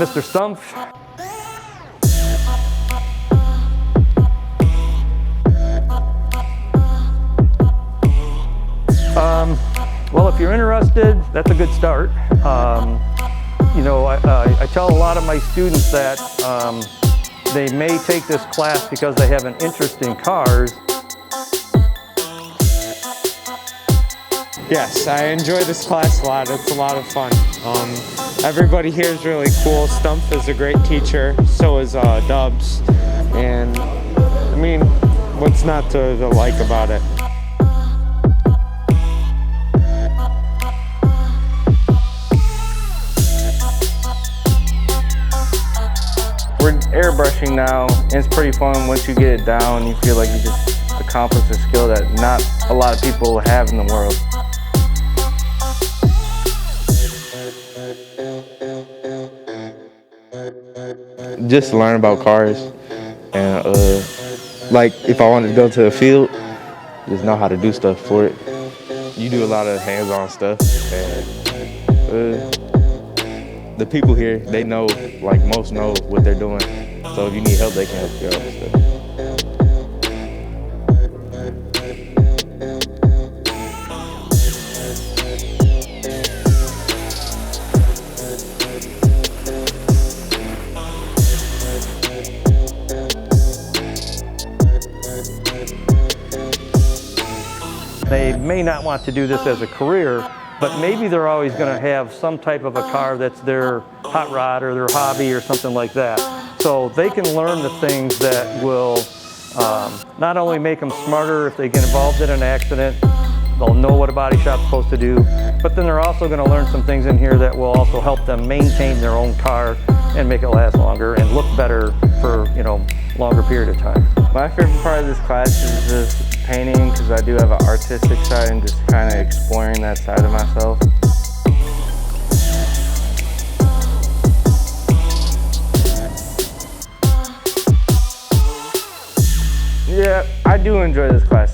Mr. Stumpf. Well, if you're interested, that's a good start. You know, I tell a lot of my students that they may take this class because they have an interest in cars. Yes, I enjoy this class a lot. It's a lot of fun. Everybody here is really cool. Stumpf is a great teacher. So is Dubs. And I mean, what's not to like about it? We're airbrushing now, and it's pretty fun once you get it down. You feel like you just accomplished a skill that not a lot of people have in the world. Just learn about cars, and like if I wanted to go to the field, just know how to do stuff for it. You do a lot of hands-on stuff, and the people here, they know, like most know what they're doing. So if you need help, they can help you out with stuff. They may not want to do this as a career, but maybe they're always going to have some type of a car that's their hot rod or their hobby or something like that. So they can learn the things that will not only make them smarter if they get involved in an accident, they'll know what a body shop's supposed to do, but then they're also going to learn some things in here that will also help them maintain their own car and make it last longer and look better for, you know, longer period of time. My favorite part of this class is just painting, because I do have an artistic side and just kind of exploring that side of myself. Yeah, I do enjoy this class.